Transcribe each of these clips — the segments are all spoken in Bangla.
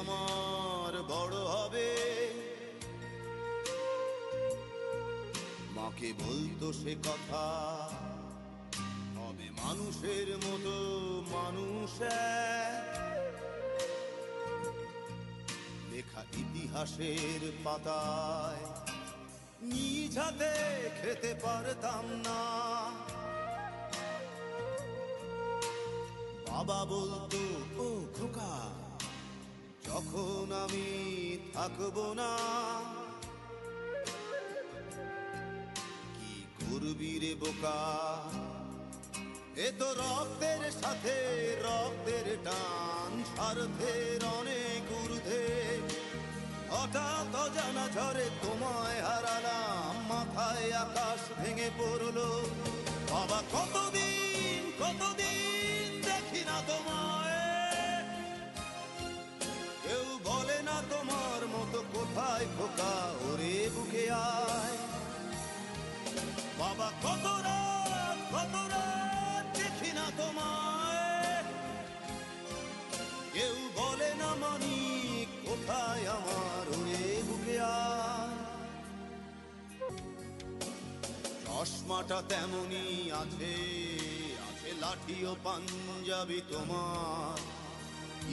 আমার বড় হবে। মাকে বলতো সে কথা, হবে মানুষের মতো মানুষ এক। লেখা ইতিহাসের পাতায় নিজ হাতে খেতে পারতাম না। বাবা বলতো, ও খোকা, যখন আমি থাকবো না, কি করবি রে বোকা, এ তো রক্তের সাথে রক্তের টান, স্বার্থের অনেক ঊর্ধ্বে। হঠাৎ অজানা ঝড়ে তোমায় হারালাম, মাথায় আকাশ ভেঙে পড়লো। বাবা কতদিন কতদিন দেখি না তোমায়, কেউ বলে না তোমার মতো কোথায় খোকা, ওরে বুকে আয়। বাবা কত রাত দেখি না তোমায়, কেউ বলে না মানি কোথায় আমার, ওরে বুকে আয়। চশমাটা তেমনি আছে, আছে লাঠি ও পাঞ্জাবি তোমার।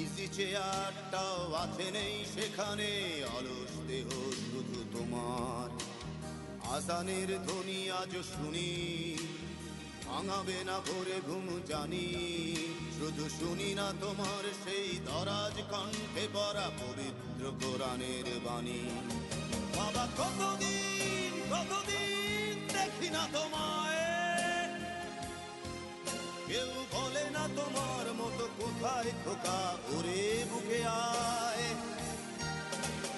ইজি চেয়ারটাও আছে, নেই সেখানে অলস দেহ শুধু তোমার। আজানের ধ্বনি আজ শুনি, ভাঙাবে না ভোরে ঘুম জানি। শুধু শুনি না তোমার সেই দরাজ কণ্ঠে পড়া পবিত্র কোরআনের বাণী। বাবা কতদিন কতদিন দেখি না তোমায়, কেউ বলে না তোমার মতো কোথায় খোকা, ওরে বুকে আয়।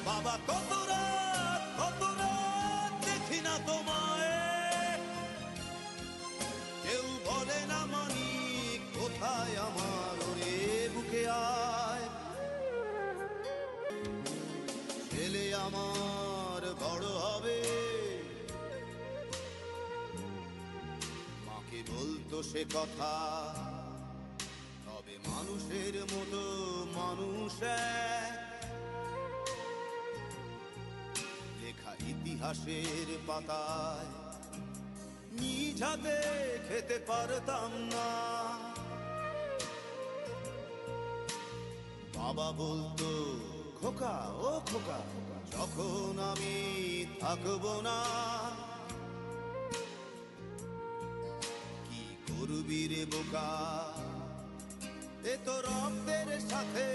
বাবা কত রাত দেখি না তোমায়, কেউ বলে না মানি কোথায় আমার, ওরে বুকে আয়। ছেলে আমার বড় হবে, মাকে বলতো সে কথা, হবে মানুষের মতো মানুষ এক। লেখা ইতিহাসের পাতায় নিজ হাতে খেতে পারতাম না। বাবা বলতো, খোকা ও খোকা, যখন আমি থাকবো না, কি করবি রে বোকা, এ তো রক্তের সাথে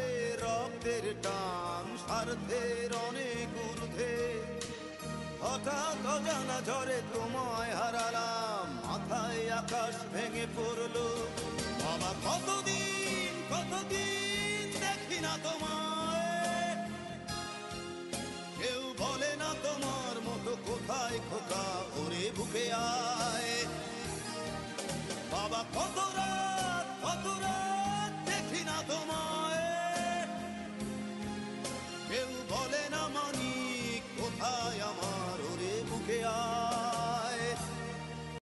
রক্তের টান, স্বার্থের অনেক ঊর্ধ্বে। হঠাৎ অজানা ঝড়ে তোমায় হারালাম, মাথায় আকাশ ভেঙে পড়লো। বাবা কতদিন কতদিন দেখি না তোমায়, কেউ বলে না তোমার মতো কোথায় খোকা, ওরে বুকে আয়। বাবা কত রাত